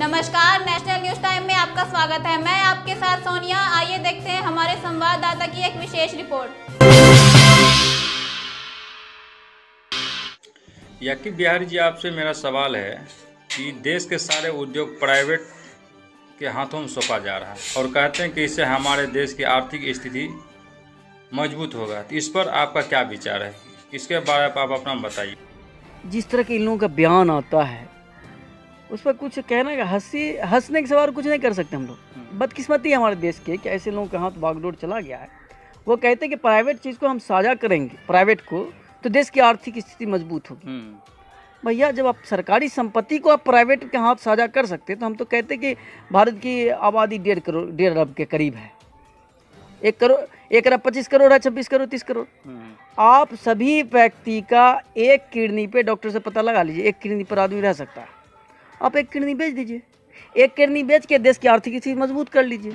नमस्कार, national news time में आपका स्वागत है। मैं आपके साथ सोनिया। आइए देखते हैं हमारे संवाददाता की एक विशेष रिपोर्ट। याकूब बिहारी जी, आपसे मेरा सवाल है कि देश के सारे उद्योग प्राइवेट के हाथों में सौंपा जा रहा है और कहते हैं कि इससे हमारे देश की आर्थिक स्थिति मजबूत होगा, तो इस पर आपका क्या विचार है? इसके बारे में आप अपना बताइए। जिस तरह के इन लोगों का बयान आता है उस पर कुछ कहना का हंसने के सवाल कुछ नहीं कर सकते हम लोग। बदकिस्मती है हमारे देश के कि ऐसे लोगों के हाथ बागडोर चला गया है। वो कहते हैं कि प्राइवेट चीज़ को हम साझा करेंगे, प्राइवेट को, तो देश की आर्थिक स्थिति मजबूत होगी। भैया, जब आप सरकारी संपत्ति को आप प्राइवेट के हाथ साझा कर सकते तो हम तो कहते हैं कि भारत की आबादी 1.5 अरब के करीब है। 1 अरब 25 करोड़ है, 26 करोड़ 30 करोड़। आप सभी व्यक्ति का एक किडनी पे, डॉक्टर से पता लगा लीजिए, एक किडनी पर आदमी रह सकता है। आप एक किडनी बेच दीजिए, एक किडनी बेच के देश की आर्थिक स्थिति मजबूत कर लीजिए।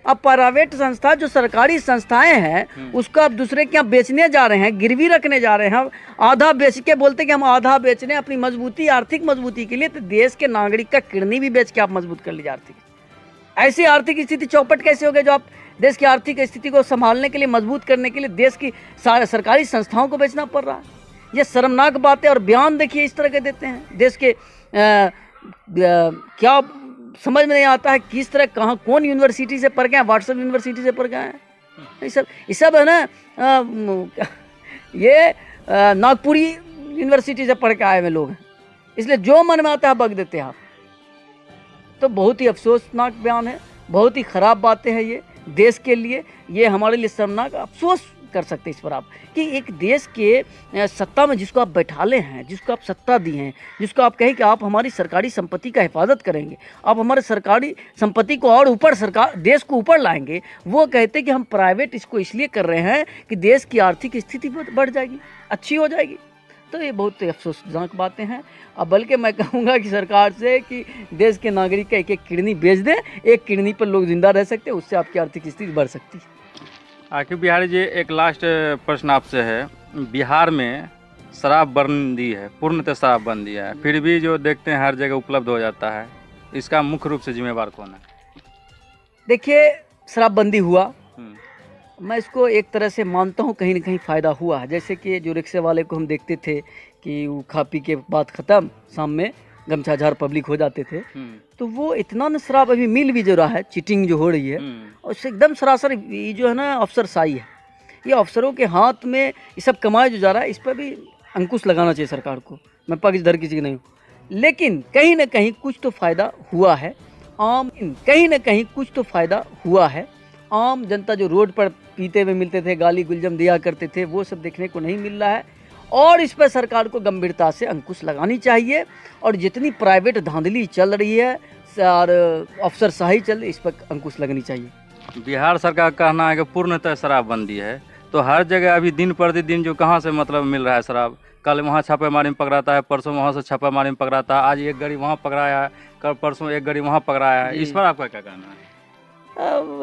अब प्राइवेट संस्था जो सरकारी संस्थाएं हैं उसको आप दूसरे के यहाँ बेचने जा रहे हैं, गिरवी रखने जा रहे हैं, आधा बेच के बोलते हैं कि हम आधा बेच रहे हैं अपनी मजबूती, आर्थिक मजबूती के लिए। तो देश के नागरिक का किडनी भी बेच के आप मजबूत कर लीजिए आर्थिक। ऐसी आर्थिक स्थिति चौपट कैसे हो गई जो आप देश की आर्थिक स्थिति को संभालने के लिए, मजबूत करने के लिए देश की सरकारी संस्थाओं को बेचना पड़ रहा है? ये शर्मनाक बातें और बयान देखिए इस तरह के देते हैं। देश के क्या समझ में नहीं आता है किस तरह, कहाँ, कौन यूनिवर्सिटी से पढ़ गए हैं, व्हाट्सएप यूनिवर्सिटी से पढ़ गए हैं। ये सब है ना, ये नागपुरी यूनिवर्सिटी से पढ़ के आए हुए लोग हैं, इसलिए जो मन में आता है बक देते हैं आप। तो बहुत ही अफसोसनाक बयान है, बहुत ही ख़राब बातें हैं ये देश के लिए। ये हमारे लिए शर्मनाक, अफसोस कर सकते हैं इस पर आप कि एक देश के सत्ता में जिसको आप बैठाले हैं, जिसको आप सत्ता दी हैं, जिसको आप कहें कि आप हमारी सरकारी संपत्ति का हिफाजत करेंगे, आप हमारे सरकारी संपत्ति को और ऊपर, सरकार देश को ऊपर लाएंगे, वो कहते हैं कि हम प्राइवेट इसको इसलिए कर रहे हैं कि देश की आर्थिक स्थिति बढ़ जाएगी, अच्छी हो जाएगी। तो ये बहुत अफसोसजनक बातें हैं। अब बल्कि मैं कहूँगा कि सरकार से कि देश के नागरिक का एक एक किडनी बेच दें, एक किडनी पर लोग जिंदा रह सकते हैं, उससे आपकी आर्थिक स्थिति बढ़ सकती है। याकूब बिहारी जी, एक लास्ट प्रश्न आपसे है। बिहार में शराबबंदी है, पूर्णतः शराबबंदी है, फिर भी जो देखते हैं हर जगह उपलब्ध हो जाता है, इसका मुख्य रूप से जिम्मेवार कौन है? देखिए, शराबबंदी हुआ, मैं इसको एक तरह से मानता हूँ कहीं ना कहीं फ़ायदा हुआ है। जैसे कि जो रिक्शे वाले को हम देखते थे कि वो खा पी के बाद ख़त्म, शाम में गमछा झाड़ पब्लिक हो जाते थे, तो वो इतना न शराब अभी मिल भी जो रहा है, चीटिंग जो हो रही है, और इससे एकदम सरासर ये जो है ना अफसरशाही है। ये अफसरों के हाथ में ये सब कमाया जो जा रहा है, इस पर भी अंकुश लगाना चाहिए सरकार को। मैं पक्षधर किसी की नहीं हूँ, लेकिन कहीं ना कहीं कुछ तो फ़ायदा हुआ है। कहीं ना कहीं कुछ तो फ़ायदा हुआ है। आम जनता जो रोड पर पीते हुए मिलते थे, गाली गुलजम दिया करते थे, वो सब देखने को नहीं मिल रहा है। और इस पर सरकार को गंभीरता से अंकुश लगानी चाहिए। और जितनी प्राइवेट धांधली चल रही है और अफसरशाही चल रही है, इस पर अंकुश लगनी चाहिए। बिहार सरकार का कहना है कि पूर्णतः शराबबंदी है, तो हर जगह अभी दिन प्रतिदिन जो कहाँ से मतलब मिल रहा है शराब, कल वहाँ छापेमारी में पकड़ाता है, परसों वहाँ से छापेमारी में पकड़ाता है, आज एक गाड़ी वहाँ पकड़ाया है, कल परसों एक गाड़ी वहाँ पकड़ाया है। इस पर आपका क्या कहना है?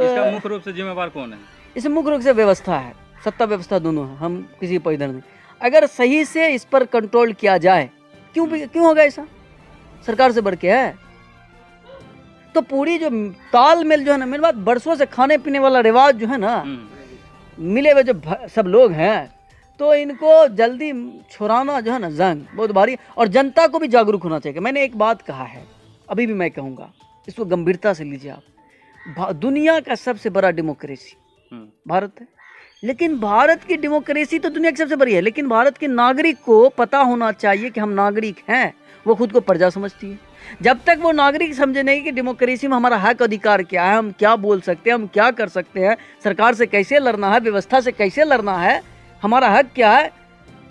इसका मुख्य रूप से जिम्मेवार कौन है? इसमें मुख्य रूप से व्यवस्था है, सत्ता व्यवस्था दोनों है, हम किसी पर इधर नहीं। अगर सही से इस पर कंट्रोल किया जाए, क्यों होगा ऐसा? सरकार से बढ़ के है। तो पूरी जो तालमेल जो है ना, मेरी बात, बरसों से खाने पीने वाला रिवाज जो है ना, मिले हुए जो सब लोग हैं, तो इनको जल्दी छुड़ाना जो है ना जंग बहुत भारी। और जनता को भी जागरूक होना चाहिए। मैंने एक बात कहा है, अभी भी मैं कहूँगा, इसको गंभीरता से लीजिए आप। दुनिया का सबसे बड़ा डेमोक्रेसी भारत है, लेकिन भारत की डेमोक्रेसी तो दुनिया की सबसे बड़ी है, लेकिन भारत के नागरिक को पता होना चाहिए कि हम नागरिक हैं। वो खुद को प्रजा समझती है। जब तक वो नागरिक समझे नहीं कि डेमोक्रेसी में हमारा हक अधिकार क्या है, हम क्या बोल सकते हैं, हम क्या कर सकते हैं, सरकार से कैसे लड़ना है, व्यवस्था से कैसे लड़ना है, हमारा हक क्या है,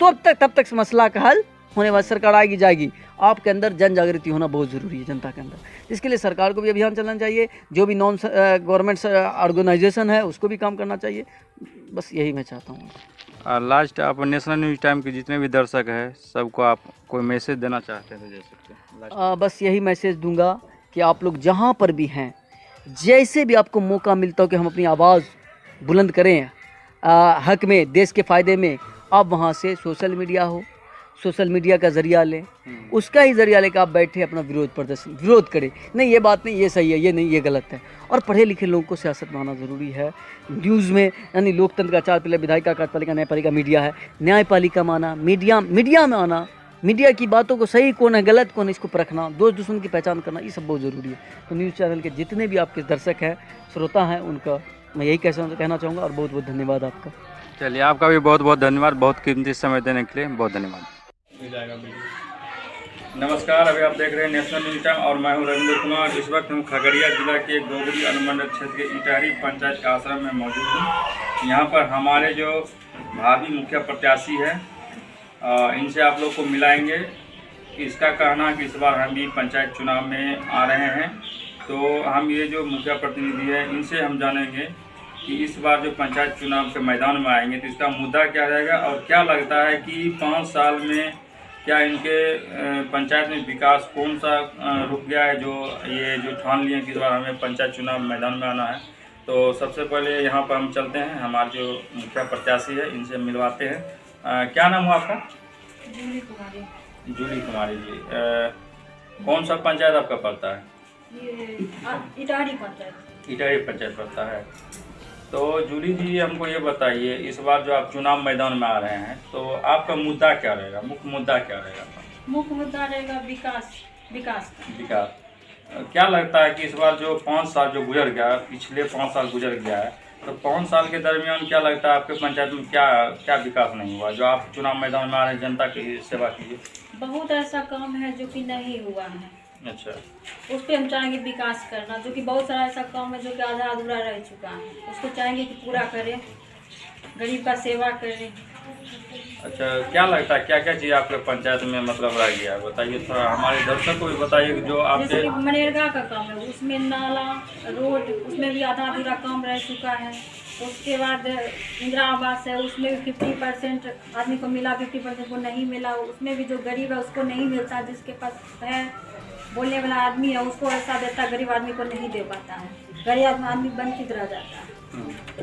तो तब तक मसला का हल होने वाली सरकार आएगी जाएगी। आपके अंदर जन जागृति होना बहुत ज़रूरी है, जनता के अंदर। इसके लिए सरकार को भी अभियान चलाना चाहिए, जो भी नॉन गवर्नमेंट ऑर्गेनाइजेशन है उसको भी काम करना चाहिए। बस यही मैं चाहता हूँ। लास्ट, आप नेशनल न्यूज टाइम के जितने भी दर्शक हैं सबको आप कोई मैसेज देना चाहते हैं तो दे सकते हैं। बस यही मैसेज दूंगा कि आप लोग जहाँ पर भी हैं, जैसे भी आपको मौका मिलता हो कि हम अपनी आवाज़ बुलंद करें हक में, देश के फ़ायदे में, आप वहाँ से सोशल मीडिया हो, सोशल मीडिया का जरिया लें, उसका ही जरिया लेकर आप बैठे अपना विरोध करें। नहीं ये बात नहीं, ये सही है, ये नहीं, ये गलत है। और पढ़े लिखे लोगों को सियासत में आना ज़रूरी है। न्यूज़ में यानी लोकतंत्र का 4 पिलर विधायिका, कार्यपालिका, न्यायपालिका, मीडिया है। न्यायपालिका में आना, मीडिया में आना, मीडिया की बातों को सही कौन है गलत कौन है इसको परखना, दोस्त दुश्मन की पहचान करना, ये सब बहुत ज़रूरी है। तो न्यूज़ चैनल के जितने भी आपके दर्शक हैं, श्रोता हैं, उनका मैं यही कहना चाहूँगा और बहुत बहुत धन्यवाद आपका। चलिए आपका भी बहुत बहुत धन्यवाद, बहुत कीमती समय देने के लिए बहुत धन्यवाद। नमस्कार, अभी आप देख रहे हैं नेशनल न्यूज़ टाइम और मैं हूं रविंद्र कुमार। इस वक्त हम खगड़िया जिला के गोगरी अनुमंडल क्षेत्र के इटारी पंचायत के आश्रम में मौजूद हूं। यहां पर हमारे जो भावी मुखिया प्रत्याशी है इनसे आप लोग को मिलाएंगे। इसका कहना कि इस बार हम भी पंचायत चुनाव में आ रहे हैं, तो हम ये जो मुखिया प्रतिनिधि है इनसे हम जानेंगे कि इस बार जो पंचायत चुनाव के मैदान में आएंगे तो इसका मुद्दा क्या रहेगा और क्या लगता है कि 5 साल में क्या इनके पंचायत में विकास कौन सा रुक गया है, जो ये जो ठान लिए कि इस बार हमें पंचायत चुनाव मैदान में आना है। तो सबसे पहले यहाँ पर हम चलते हैं, हमारे जो मुखिया प्रत्याशी है इनसे मिलवाते हैं। क्या नाम हुआ आपका? जूली कुमारी। जूली कुमारी जी, कौन सा पंचायत आपका पड़ता है? ये इटारी पंचायत। इटारी पंचायत पड़ता है। तो जूली जी हमको ये बताइए, इस बार जो आप चुनाव मैदान में आ रहे हैं तो आपका मुद्दा क्या रहेगा, मुख्य मुद्दा क्या रहेगा? मुख्य मुद्दा रहेगा विकास। क्या लगता है कि इस बार जो 5 साल जो गुजर गया, पिछले 5 साल गुजर गया है, तो 5 साल के दरमियान क्या लगता है आपके पंचायत में क्या विकास नहीं हुआ? जो आप चुनाव मैदान में आ रहे हैं, जनता की सेवा कीजिए। बहुत ऐसा काम है जो कि नहीं हुआ है। अच्छा, उस पर हम चाहेंगे विकास करना, जो कि बहुत सारा ऐसा काम है जो कि आधा अधूरा रह चुका है, उसको चाहेंगे कि पूरा करें, गरीब का सेवा करें। अच्छा, क्या लगता है क्या क्या चीज़ आपके पंचायत में मतलब रह गया है, बताइए थोड़ा, हमारे दर्शक को भी बताइए। जो आपके जैसे कि मनरेगा का काम है, उसमें नाला रोड उसमें भी आधा अधूरा काम रह चुका है। उसके बाद इंदिरा आवास है, उसमें भी 50% आदमी को मिला, 50% को नहीं मिला। उसमें भी जो गरीब है उसको नहीं मिलता, जिसके पास है बोलने वाला आदमी है उसको ऐसा देता, गरीब आदमी को नहीं दे पाता है, गरीब आदमी वंचित रह जाता है।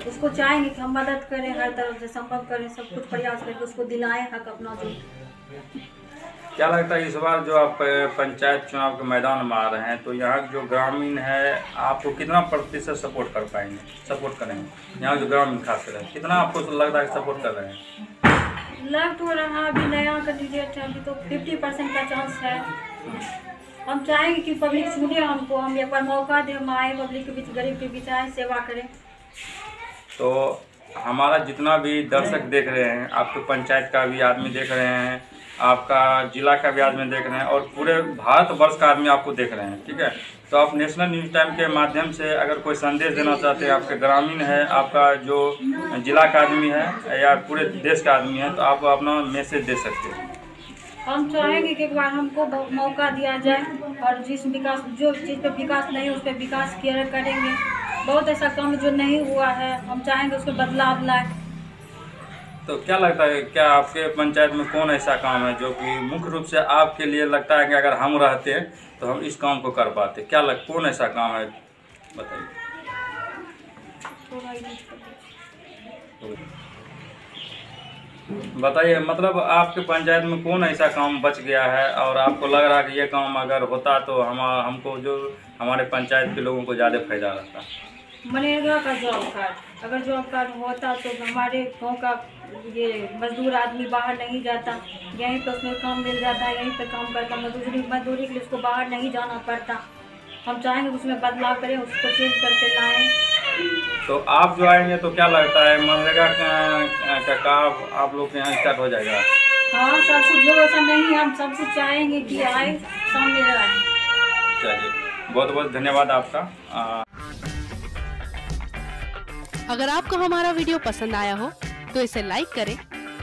उसको चाहेंगे कि हम मदद करें, हर तरफ से संभव करें, सब कुछ प्रयास करके उसको दिलाएं हक अपना। जो क्या लगता है इस बार जो आप पंचायत चुनाव के मैदान में आ रहे हैं तो यहाँ जो ग्रामीण है आपको कितना प्रतिशत सपोर्ट कर पाएंगे, सपोर्ट करेंगे? यहाँ जो ग्रामीण खास कर कितना आपको लगता है सपोर्ट कर रहे हैं? लग तो रहा अभी नया कैंडिडेट है, अभी तो 50% का चांस है। हम चाहेंगे कि पब्लिक सुने हमको, हम एक बार मौका दें, हम आए पब्लिक के बीच, गरीब के बीच आए, सेवा करें। तो हमारा जितना भी दर्शक देख रहे हैं, आपके पंचायत का भी आदमी देख रहे हैं, आपका जिला का भी आदमी देख रहे हैं और पूरे भारतवर्ष का आदमी आपको देख रहे हैं, ठीक है? तो आप नेशनल न्यूज़ टाइम के माध्यम से अगर कोई संदेश देना चाहते हैं, आपके ग्रामीण है, आपका जो जिला का आदमी है या पूरे देश का आदमी है, तो आप अपना मैसेज दे सकते हैं। हम चाहेंगे कि एक बार हमको मौका दिया जाए और जो चीज़ पे विकास नहीं उस पर विकास करेंगे। बहुत ऐसा काम जो नहीं हुआ है, हम चाहेंगे उसको बदलाव लाए। तो क्या लगता है, क्या आपके पंचायत में कौन ऐसा काम है जो कि मुख्य रूप से आपके लिए लगता है कि अगर हम रहते हैं तो हम इस काम को कर पाते? कौन ऐसा काम है बताइए? बताइए, मतलब आपके पंचायत में कौन ऐसा काम बच गया है और आपको लग रहा है कि ये काम अगर होता तो हमको जो हमारे पंचायत के लोगों को ज़्यादा फायदा रहता? मनरेगा का जॉब कार्ड, अगर जॉब कार्ड होता तो हमारे गांव का ये मजदूर आदमी बाहर नहीं जाता, यहीं पर उसमें काम मिल जाता, यहीं पर काम करता, मजदूरी के लिए उसको बाहर नहीं जाना पड़ता। हम चाहेंगे उसमें बदलाव करें, उसको चेंज करके लाएं। तो आप जो आएंगे तो क्या लगता है मनरेगा का काम आप लोग के यहाँ स्टार्ट हो जाएगा? हाँ, सब कुछ जो ऐसा नहीं है, हम सब कुछ चाहेंगे कि आए, सामने आए। चलिए, बहुत बहुत धन्यवाद आपका। अगर आपको हमारा वीडियो पसंद आया हो तो इसे लाइक करें,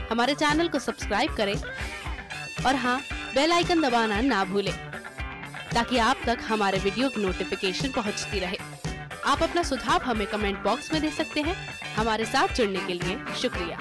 हमारे चैनल को सब्सक्राइब करें और हाँ, बेल आइकन दबाना ना भूलें ताकि आप तक हमारे वीडियो की नोटिफिकेशन पहुंचती रहे। आप अपना सुझाव हमें कमेंट बॉक्स में दे सकते हैं। हमारे साथ जुड़ने के लिए शुक्रिया।